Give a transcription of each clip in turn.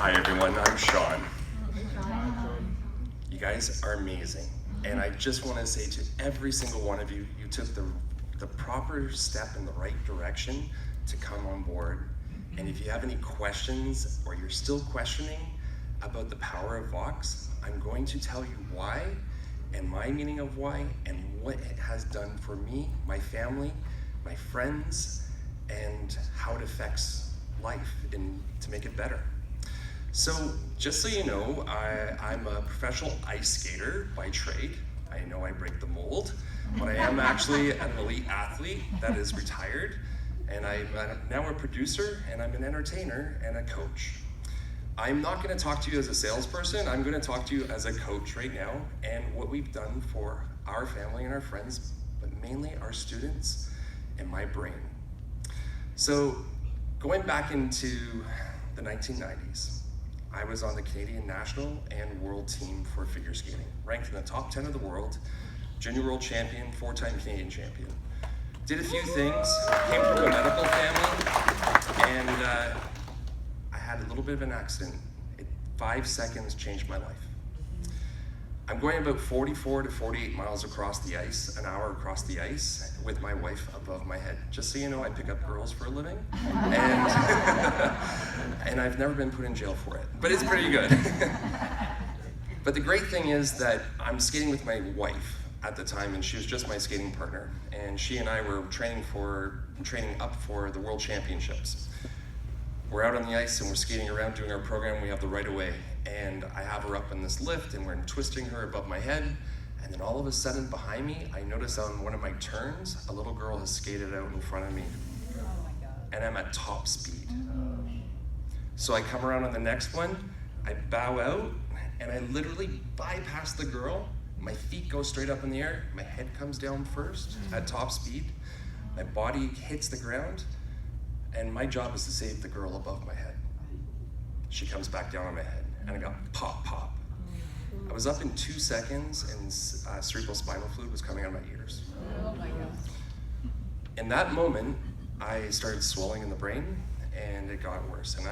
Hi everyone, I'm Sean. You guys are amazing. And I just want to say to every single one of you, you took the proper step in the right direction to come on board. And if you have any questions or you're still questioning about the power of Vox, I'm going to tell you why and my meaning of why and what it has done for me, my family, my friends, and how it affects life and to make it better. So just so you know, I'm a professional ice skater by trade. I know I break the mold, but I am actually an elite athlete that is retired, and I'm now a producer, and I'm an entertainer and a coach. I'm not going to talk to you as a salesperson. I'm going to talk to you as a coach right now, and what we've done for our family and our friends, but mainly our students and my brain. So going back into the 1990s, I was on the Canadian national and world team for figure skating, ranked in the top 10 of the world, junior world champion, 4-time Canadian champion. Did a few things, came from a medical family, and I had a little bit of an accident. 5 seconds changed my life. I'm going about 44 to 48 miles across the ice, an hour across the ice, with my wife above my head. Just so you know, I pick up girls for a living, and, and I've never been put in jail for it, but it's pretty good. But the great thing is that I'm skating with my wife at the time, and she was just my skating partner, and she and I were training up for the World Championships. We're out on the ice and we're skating around doing our program. We have the right of way, and I have her up in this lift and we're twisting her above my head, and then all of a sudden behind me, I notice on one of my turns, a little girl has skated out in front of me. Oh my God. And I'm at top speed. So I come around on the next one, I bow out, and I literally bypass the girl. My feet go straight up in the air, my head comes down first at top speed, my body hits the ground, and my job is to save the girl above my head. She comes back down on my head, and I got pop, pop. I was up in 2 seconds, and cerebral spinal fluid was coming out of my ears. Oh my God. In that moment, I started swelling in the brain, and it got worse. And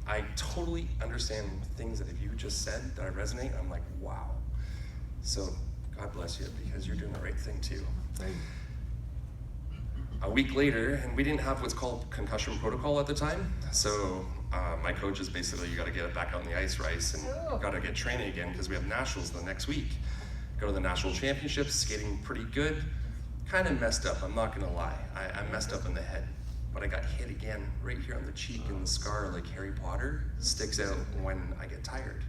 I totally understand things that you just said that I resonate. I'm like, wow. So God bless you, because you're doing the right thing too. A week later, and we didn't have what's called concussion protocol at the time, so my coach is basically, you gotta get it back on the ice, and gotta get training again because we have nationals the next week. Go to the national championships, skating pretty good, kind of messed up, I'm not gonna lie. I messed up in the head, but I got hit again right here on the cheek, and the scar, like Harry Potter, sticks out when I get tired.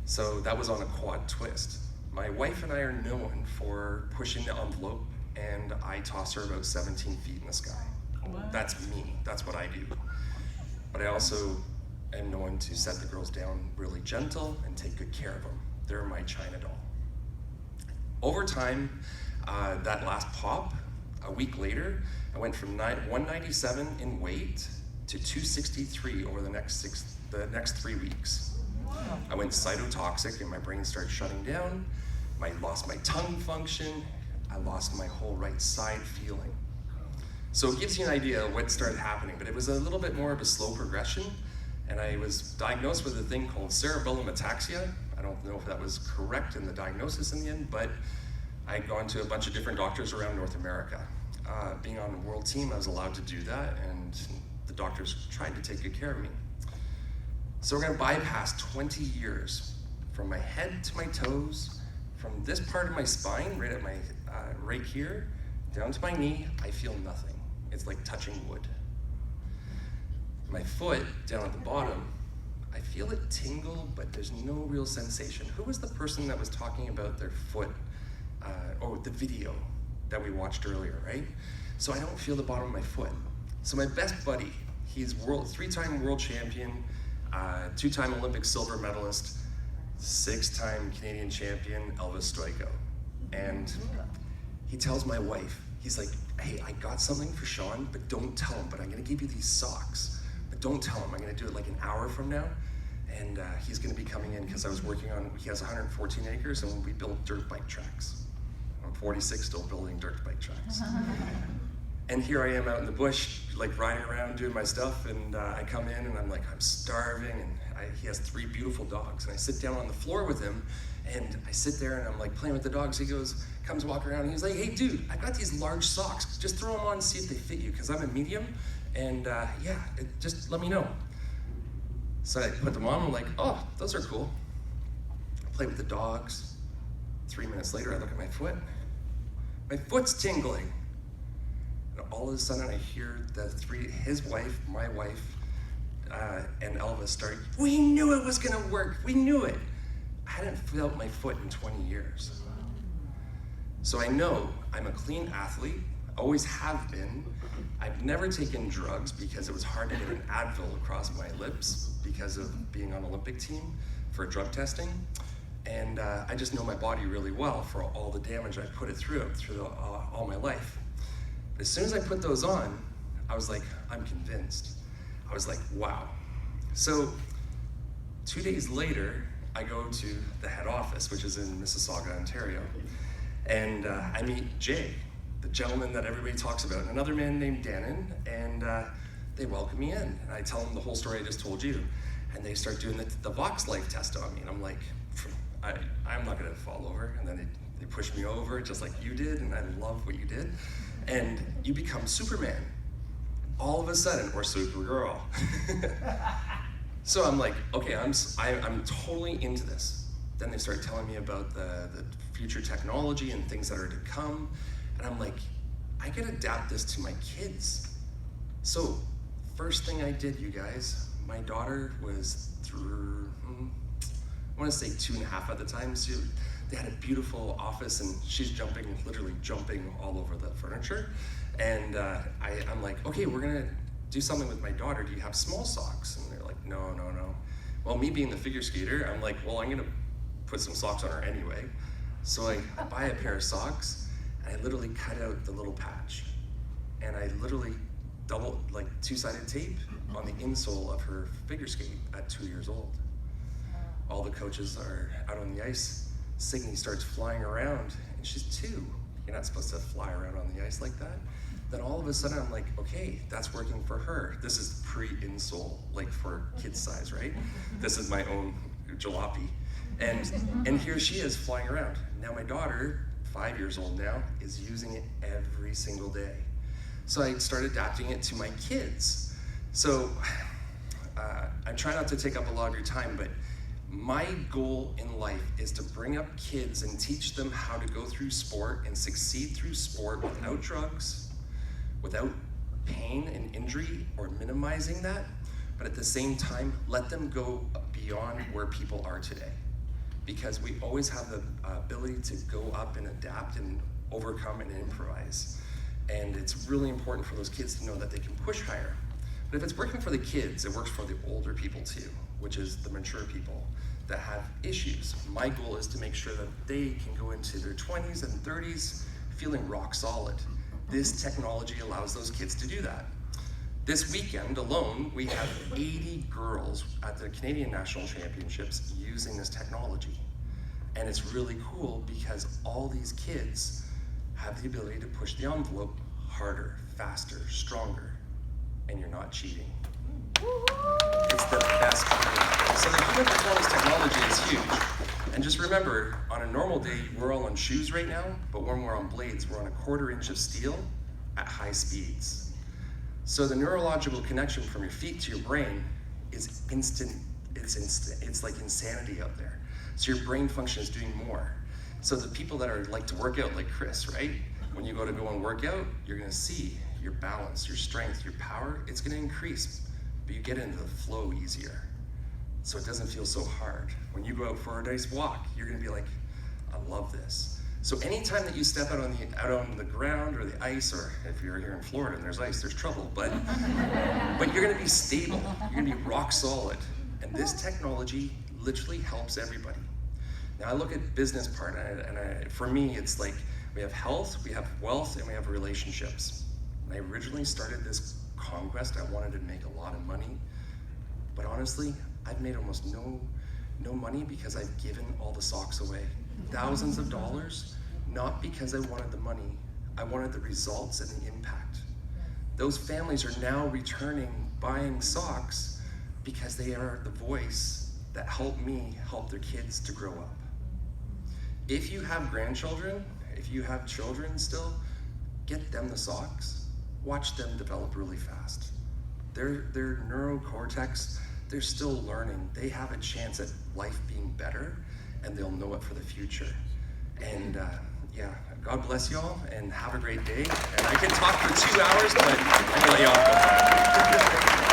So that was on a quad twist. My wife and I are known for pushing the envelope, and I toss her about 17 feet in the sky. What? That's me, that's what I do. But I also am known to set the girls down really gentle and take good care of them. They're my China doll. Over time, that last pop, a week later, I went from 197 in weight to 263 over the next 3 weeks. I went cytotoxic and my brain started shutting down. I lost my tongue function. I lost my whole right side feeling. So it gives you an idea of what started happening, but it was a little bit more of a slow progression, and I was diagnosed with a thing called cerebellum ataxia. I don't know if that was correct in the diagnosis in the end, but I'd gone to a bunch of different doctors around North America. Being on the world team, I was allowed to do that, and the doctors tried to take good care of me. So we're gonna bypass 20 years from my head to my toes, from this part of my spine, right at my right here, down to my knee, I feel nothing. It's like touching wood. My foot, down at the bottom, I feel it tingle, but there's no real sensation. Who was the person that was talking about their foot, the video that we watched earlier, right? So I don't feel the bottom of my foot. So my best buddy, he's 3-time world champion, 2-time Olympic silver medalist, 6-time Canadian champion, Elvis Stoico. And he tells my wife, he's like, hey, I got something for Sean, but don't tell him, but I'm gonna give you these socks. But don't tell him, I'm gonna do it like an hour from now. And he's gonna be coming in, because I was working on, he has 114 acres, and we build dirt bike tracks. I'm 46, still building dirt bike tracks. And here I am out in the bush, like riding around doing my stuff, and I come in and I'm like, I'm starving, and he has 3 beautiful dogs, and I sit down on the floor with him, and I sit there and I'm like playing with the dogs. He comes walking around, and he's like, hey dude, I got these large socks, just throw them on and see if they fit you, because I'm a medium, and just let me know. So I put them on, I'm like, oh, those are cool. I play with the dogs. 3 minutes later, I look at my foot. My foot's tingling. And all of a sudden I hear his wife, my wife, and Elvis start, we knew it was gonna work, we knew it. I hadn't felt my foot in 20 years. So I know I'm a clean athlete, always have been. I've never taken drugs because it was hard to get an Advil across my lips because of being on Olympic team for drug testing. And I just know my body really well for all the damage I've put it through all my life. But as soon as I put those on, I was like, I'm convinced. I was like, wow. So 2 days later, I go to the head office, which is in Mississauga, Ontario, and I meet Jay, the gentleman that everybody talks about, and another man named Dannon, and they welcome me in. And I tell them the whole story I just told you, and they start doing the VoxxLife test on me, and I'm like, I'm not gonna fall over. And then they push me over just like you did, and I love what you did. And you become Superman all of a sudden, or Supergirl. So I'm like, okay, I'm totally into this. Then they start telling me about the future technology and things that are to come. And I'm like, I could adapt this to my kids. So first thing I did, you guys, my daughter was through, I want to say 2.5 at the time. So they had a beautiful office, and she's literally jumping all over the furniture. And I'm like, okay, we're gonna do something with my daughter. Do you have small socks? And they're like, no. Well, me being the figure skater, I'm like, well, I'm gonna put some socks on her anyway. So I buy a pair of socks, and I literally cut out the little patch. And I literally two-sided tape on the insole of her figure skate at 2 years old. All the coaches are out on the ice. Signe starts flying around, and she's 2. You're not supposed to fly around on the ice like that. Then all of a sudden I'm like, okay, that's working for her. This is pre-insole, like for kid size, right? This is my own jalopy. And here she is flying around. Now my daughter, 5 years old now, is using it every single day. So I started adapting it to my kids. So I try not to take up a lot of your time, but my goal in life is to bring up kids and teach them how to go through sport and succeed through sport without drugs, without pain and injury or minimizing that, but at the same time, let them go beyond where people are today. Because we always have the ability to go up and adapt and overcome and improvise. And it's really important for those kids to know that they can push higher. But if it's working for the kids, it works for the older people too, which is the mature people that have issues. My goal is to make sure that they can go into their 20s and 30s feeling rock solid. This technology allows those kids to do that. This weekend alone, we have 80 girls at the Canadian National Championships using this technology. And it's really cool because all these kids have the ability to push the envelope harder, faster, stronger, and you're not cheating. It's the best part. So the human performance technology is huge. And just remember, on a normal day, we're all on shoes right now, but when we're on blades, we're on 1/4 inch of steel at high speeds. So the neurological connection from your feet to your brain is instant. It's like insanity out there. So your brain function is doing more. So the people that are like to work out, like Chris, right? When you go and work out, you're gonna see your balance, your strength, your power, it's gonna increase, but you get into the flow easier. So it doesn't feel so hard. When you go out for a nice walk, you're gonna be like, I love this. So anytime that you step out on the ground or the ice, or if you're here in Florida and there's ice, there's trouble, but you're gonna be stable, you're gonna be rock solid. And this technology literally helps everybody. Now I look at business part, and for me, it's like we have health, we have wealth, and we have relationships. When I originally started this conquest, I wanted to make a lot of money, but honestly, I've made almost no money because I've given all the socks away. Thousands of dollars, not because I wanted the money, I wanted the results and the impact. those families are now returning, buying socks because they are the voice that helped me help their kids to grow up. If you have grandchildren, if you have children still, get them the socks. Watch them develop really fast. Their neurocortex, they're still learning. They have a chance at life being better, and they'll know it for the future. And yeah, God bless y'all, and have a great day. And I can talk for 2 hours, but I'm gonna let y'all go.